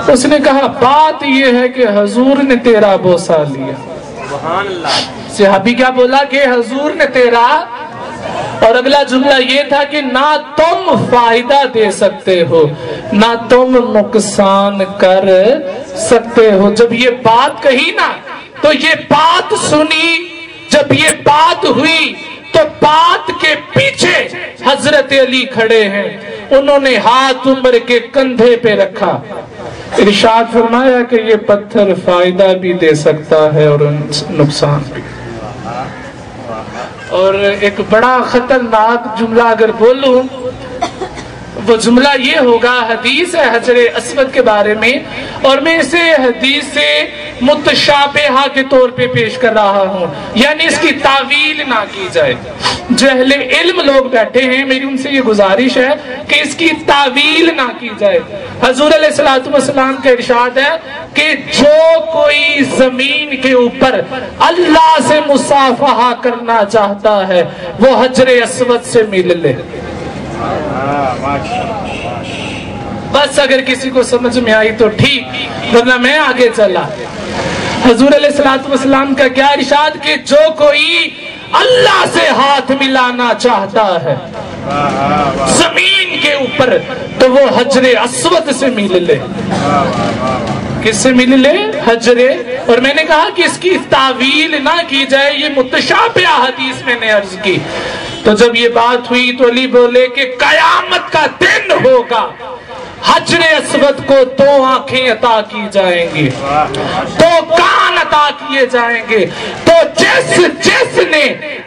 उसने कहा बात ये है कि हजूर ने तेरा बोसा लिया। सहाबी क्या बोला कि हजूर ने तेरा, और अगला जुमला ये था कि ना तुम फायदा दे सकते हो ना तुम नुकसान कर सकते हो। जब ये बात कही ना तो ये बात सुनी, जब ये बात हुई तो बात के पीछे हजरत अली खड़े हैं, उन्होंने हाथ उमर के कंधे पे रखा, इरशाद फरमाया कि ये पत्थर फायदा भी दे सकता है और नुकसान भी। और एक बड़ा खतरनाक जुमला अगर बोलूं, वो जुमला ये होगा, हदीस है हजरे अस्वद के बारे में, और मैं इसे हदीस से मुतशाबिहा के तौर पे पेश कर रहा हूँ, यानी इसकी तावील ना की जाए। जो अहले इल्म लोग बैठे हैं, मेरी उनसे ये गुजारिश है कि इसकी तावील ना की जाए। हजूर अलैहिस्सलातु वस्सलाम का इरशाद है कि जो कोई जमीन के ऊपर अल्लाह से मुसाफहा करना चाहता है वो हजरे अस्वद से मिल ले। बस अगर किसी को समझ में आई तो ठीक, वरना मैं आगे चला। हजूर अलैहिस्सलातु वस्सलाम का क्या इरशाद कि जो कोई अल्लाह से हाथ मिलाना चाहता है जमीन के ऊपर तो वो हजरे अस्वद से मिल ले। किससे मिल ले? हजरे। और मैंने कहा कि इसकी तावील ना की जाए, ये मुतशाबिहा हदीस मैंने अर्ज की। तो जब ये बात हुई तो अली बोले कि कयामत का दिन होगा, हजरे अस्वद को 2 आंखें अता की जाएंगी, 2 कान अता किए जाएंगे। तो जिसने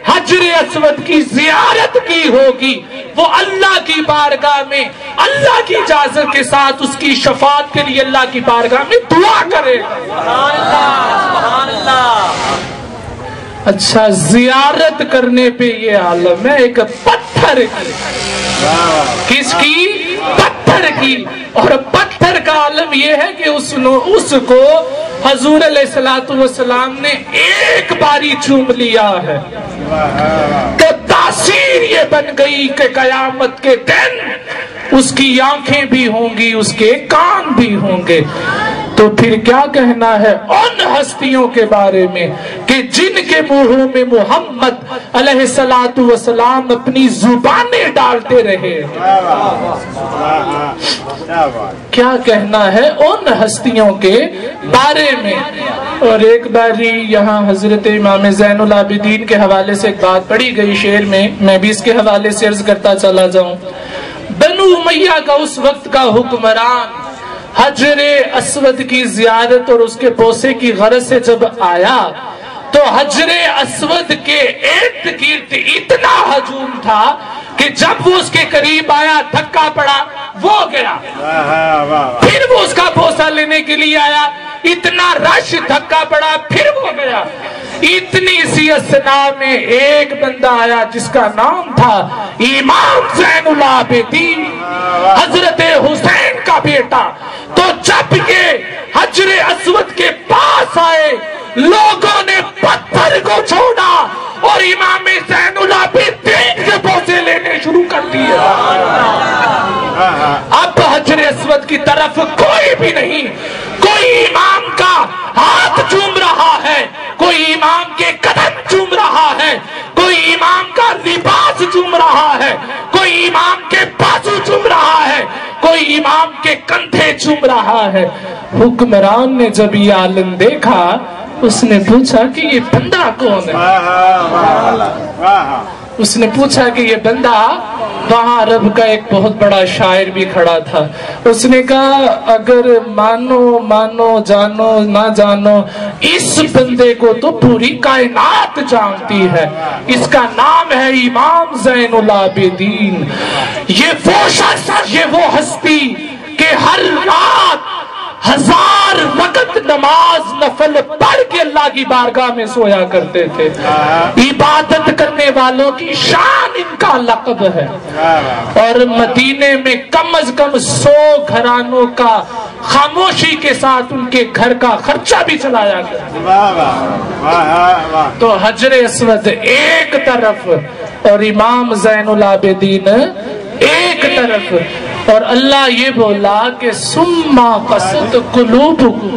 हजरे अस्वद की जियारत की होगी वो अल्लाह की बारगाह में अल्लाह की इजाजत के साथ उसकी शफाअत के लिए अल्लाह की बारगाह में दुआ करेगा। अच्छा, जियारत करने पे ये आलम है एक पत्थर की। किसकी? पत्थर की। और पत्थर का आलम ये है कि उसको हजूर अलैहिस्सलातु वस्सलाम ने एक बारी चूम लिया है, तो तासीर ये बन गई कि कयामत के दिन उसकी आंखें भी होंगी, उसके कान भी होंगे। तो फिर क्या कहना है उन हस्तियों के बारे में कि जिनके मुंहों में मोहम्मद अलैहिस्सलातु वस्सलाम अपनी जुबानें डालते रहे। क्या कहना है उन हस्तियों के बारे में। और एक बारी यहाँ हजरत इमाम ज़ैनुल आबिदीन के हवाले से एक बात पढ़ी गई शेर में, मैं भी इसके हवाले से अर्ज करता चला जाऊं। बनु उमैया का उस वक्त का हुक्मरान हजरे अस्वद की जियारत और उसके बोसे की गरज से जब आया तो हजरे अस्वद के इर्द गिर्द इतना हजूम था कि जब वो उसके करीब आया धक्का पड़ा, वो गया। फिर वो उसका बोसा लेने के लिए आया, इतना रश, धक्का पड़ा, फिर वो गया। इतनी सी असना में एक बंदा आया जिसका नाम था इमाम ज़ैनुल आबिदीन, हजरत हुसैन का बेटा। तो जब ये हजरे अस्वद के पास आए, लोगों ने पत्थर को छोड़ा और इमाम ज़ैनुल आबिदीन से बोसे लेने शुरू कर दिए। अब हजरे अस्वद की तरफ कोई भी नहीं, कोई इमाम का हाथ चूम रहा है, कोई इमाम के कदम चूम रहा है, कोई इमाम का लिबास चूम रहा है, कोई इमाम के बाजू चूम रहा है, कोई इमाम के कंधे चूम रहा है। हुक्मरान ने जब ये आलम देखा, उसने पूछा कि ये बंदा कौन है। उसने पूछा कि ये बंदा, वहां अरब का एक बहुत बड़ा शायर भी खड़ा था। उसने कहा अगर मानो मानो, जानो ना जानो, इस बंदे को तो पूरी कायनात जानती है। इसका नाम है इमाम ज़ैनुल आबिदीन। ये वो शख्स, ये वो हस्ती कि हर रात 1000 वक्त नमाज नफल पढ़ के अल्लाह की बारगाह में सोया करते थे। इबादत करने वालों की शान इनका लक़ब है। और मदीने में कम अज कम 100 घरानों का खामोशी के साथ उनके घर का खर्चा भी चलाया गया। तो हजरे अस्वद एक तरफ और इमाम ज़ैनुल आबिदीन एक तरफ। اور اللہ یہ بولا کہ سما قست قلوبکم.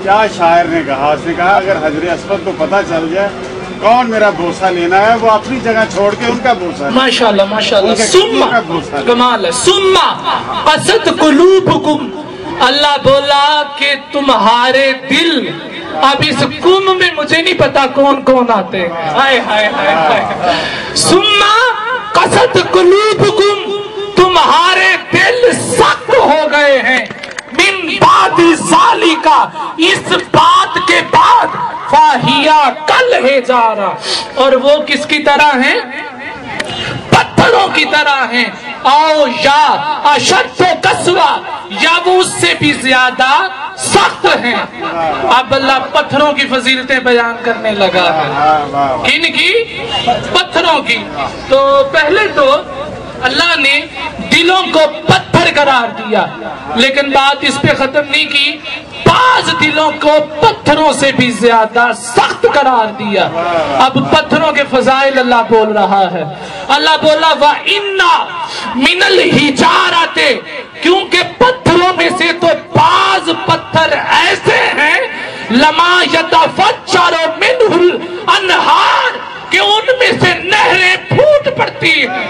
کیا شاعر نے کہا؟ اس نے کہا اگر حضرت اسود کو پتہ چل جائے کون میرا بوسہ لینا ہے وہ اپنی جگہ چھوڑ کے ان کا بوسہ. ماشاءاللہ ماشاءاللہ. سما کمال ہے. سما قست قلوبکم. اللہ بولا کہ تمہارے دل، اب اس کم میں مجھے نہیں پتا کون کون آتے ہیں. ہائے ہائے ہائے. سما قست قلوبکم، تمہارے دل سخت ہو گئے ہیں. من بعد ذالک، اس بات کے بعد، فاہیا کل ہے جارا، اور وہ کس کی طرح ہیں؟ پتھروں کی طرح ہیں. او یا اشد قسوہ، یا وہ اس سے بھی زیادہ سخت ہیں. اب اللہ پتھروں کی فضیلتیں بیان کرنے لگا ہے. کن کی؟ پتھروں کی. تو پہلے تو اللہ نے دلوں کو پتھر قرار دیا، لیکن بات اس پہ ختم نہیں کی. بعض دلوں کو پتھروں سے بھی زیادہ سخت قرار دیا. اب پتھروں کے فضائل اللہ بول رہا ہے. اللہ بولا وَإِنَّا مِنَ الْحِجَارَةِ، کیونکہ پتھروں میں سے تو بعض پتھر ایسے ہیں لَمَا يَتَفَجَّرُ مِنْهُ الْأَنْهَارُ، کہ ان میں سے نہریں پھوٹ پڑتی ہیں.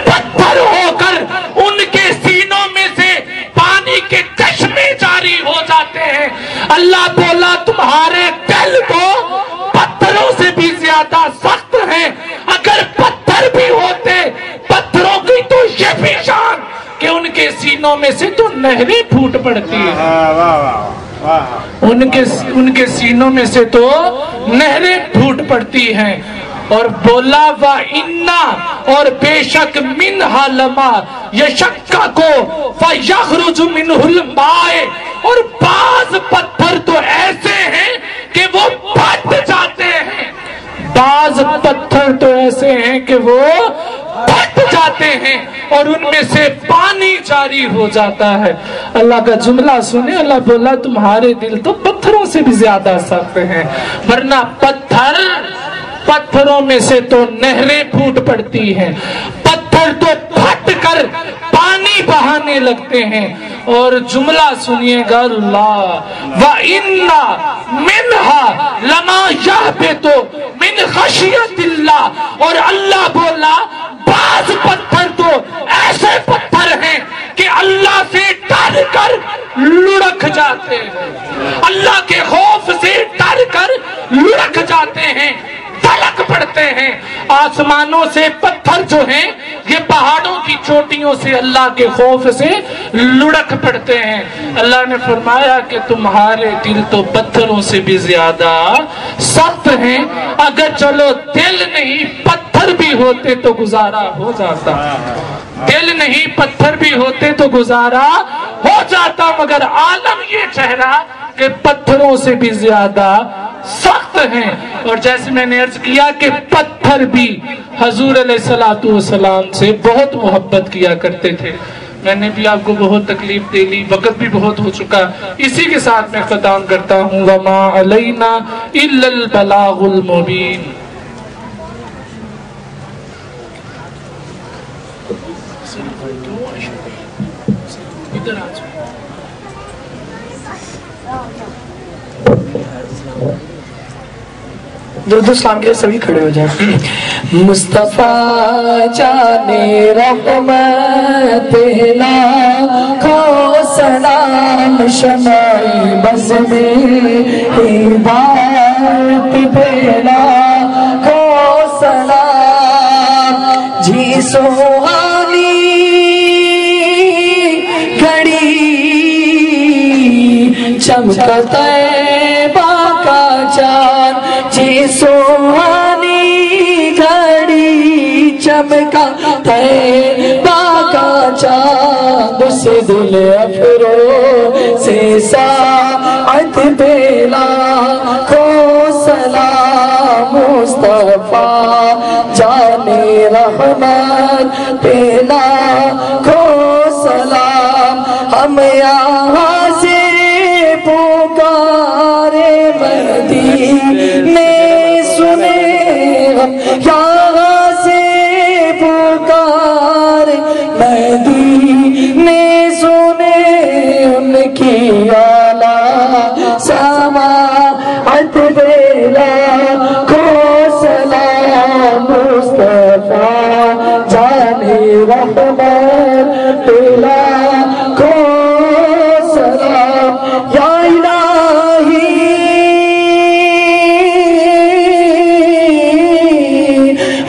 پتھر ہو کر ان کے سینوں میں سے پانی کے چشمے جاری ہو جاتے ہیں. اللہ بولا تمہارے دل تو پتھروں سے بھی زیادہ سخت ہیں. اگر پتھر بھی ہوتے، پتھروں کی تو یہ بھی شان کہ ان کے سینوں میں سے تو نہریں پھوٹ پڑتی ہیں. ان کے سینوں میں سے تو نہریں پھوٹ پڑتی ہیں. اور بولا وَإِنَّا، اور بے شک مِنْهَا لَمَا يَشَقَّقُ فَيَخْرُجُ مِنْهُ الْمَاءُ، اور بعض پتھر تو ایسے ہیں کہ وہ پھٹ جاتے ہیں. بعض پتھر تو ایسے ہیں کہ وہ پھٹ جاتے ہیں اور ان میں سے پانی جاری ہو جاتا ہے. اللہ کا جملہ سنے. اللہ بولا تمہارے دل تو پتھروں سے بھی زیادہ سخت ہیں، ورنہ پتھروں میں سے تو نہریں پھوٹ پڑتی ہیں. پتھر تو پھٹ کر پانی بہانے لگتے ہیں. اور جملہ سنیے گا اللہ وَإِنَّا مِنْهَا لَمَا يَهْبِطُ مِنْ خَشْيَةِ اللَّهِ، اور اللہ بولا بعض پتھر تو ایسے پتھر ہیں کہ اللہ سے ڈر کر لڑک جاتے ہیں. اللہ کے خوف سے ڈر کر لڑک جاتے ہیں، تلک پڑتے ہیں. آسمانوں سے پتھر جو ہیں یہ پہاڑوں کی چوٹیوں سے اللہ کے خوف سے لڑک پڑتے ہیں. اللہ نے فرمایا کہ تمہارے دل تو پتھروں سے بھی زیادہ سخت ہیں. اگر چلو دل نہیں پتھر بھی ہوتے تو گزارا ہو جاتا. دل نہیں پتھر بھی ہوتے تو گزارا ہو جاتا، مگر عالم یہ چہرہ کہ پتھروں سے بھی زیادہ سخت ہیں. اور جیسے میں نے عرض کیا کہ پتھر بھی حضور علیہ السلام سے بہت محبت کیا کرتے تھے. میں نے بھی آپ کو بہت تکلیف دے لی، وقت بھی بہت ہو چکا. اسی کے ساتھ میں ختم کرتا ہوں وَمَا عَلَيْنَا إِلَّا الْبَلَاغُ الْمُبِينُ. درود اسلام کے لیے سبھی کھڑے ہو جائیں. مصطفیٰ جانے رحمت لاکھوں سلام، شمع بز میں ہدایت پہ لاکھوں سلام. جی سوہانی گھڑی چمکا طیبہ کا چاند، جی سوہانی گھڑی چمکا طیبہ کا چاند، اس دل افرو سے ساعت پہ لاکھوں سلام. مصطفیٰ جانے رحمت پہ لاکھوں سلام. ہم یہاں سے پکارے مدینے سنے، ہم یہاں سے پکارے की आला समाअत देला को सलाम मुस्तफा जाने रहमत तेला को सलाम या इलाही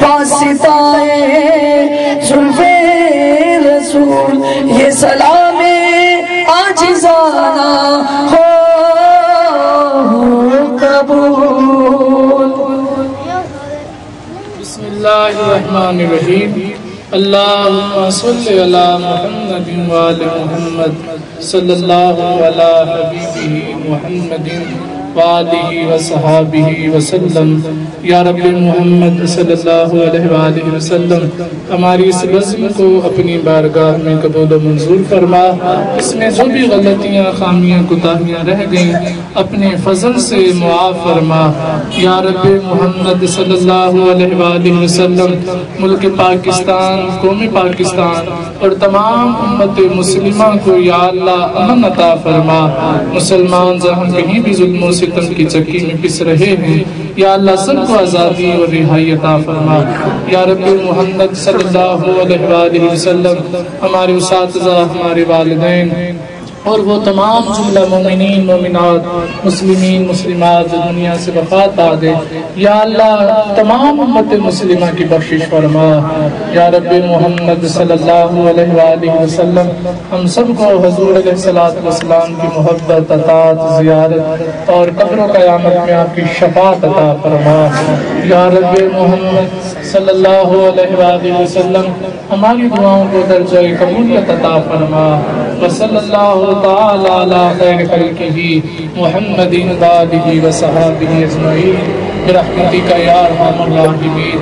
वासिताए जुल्फे रसूल ये सलाम आजिज़ाना हो कबूल। बिस्मिल्लाहिर्रहमानिर्रहीम। अल्लाहुम्मा सल्लि अला मुहम्मद व आलि मुहम्मद सल्लल्लाहु अला हबीबिही मुहम्मदिन व आलिहि व सहाबिहि वसल्लम। या रब्बे मुहम्मद सल्लल्लाहु अलैहि व आलिहि वसल्लम, हमारी इस नज़्म को अपनी बारगाह में कबूल व मंजूर फरमा। इसमें जो भी गलतियाँ, खामियाँ, कोताहियाँ रह गईं अपने फजल से मुआफ़ फरमा। या रब्बे मुहम्मद सल्लल्लाहु अलैहि व आलिहि वसल्लम, मुल्क पाकिस्तान, कौम पाकिस्तान और तमाम उम्मत मुस्लिमा को या अल्लाह अमन अता फरमा। मुसलमान जहाँ कहीं भी जुल्म सितम की चक्की में पिस रहे हैं, या अल्लाह सबको आज़ादी और रिहाई अता फरमा। या रब्बे मुहम्मद सल्लल्लाहु अलैहि वसल्लम, हमारे उस्ताज़ा, हमारे वालिदैन और वो तमाम जुमला मोमिनीन मोमिनात मुस्लिमीन मुस्लिमात जो दुनिया से वफात पा गए, या अल्लाह तमाम उम्मत मुस्लिमा की बख्शिश फरमा। या रब्बे मुहम्मद सल्लल्लाहु अलैहि वसल्लम, हम सबको हुज़ूर अलैहिस्सलातु वस्सलाम की मोहब्बत, अतात, ज़ियारत और कब्र क़यामत में आपकी शफ़ाअत अता फरमा। या रब्बे मुहम्मद सल्लल्लाहु अलैहि वसल्लम, हमारी दुआओं को दर्जा कबूलियत अता फरमा। वसल्लल्लाहु ताला अला खैर खल्क़िही मुहम्मदिन व आलिहि व सहाबिही अजमईन बिरहमतिका या अरहमर राहिमीन।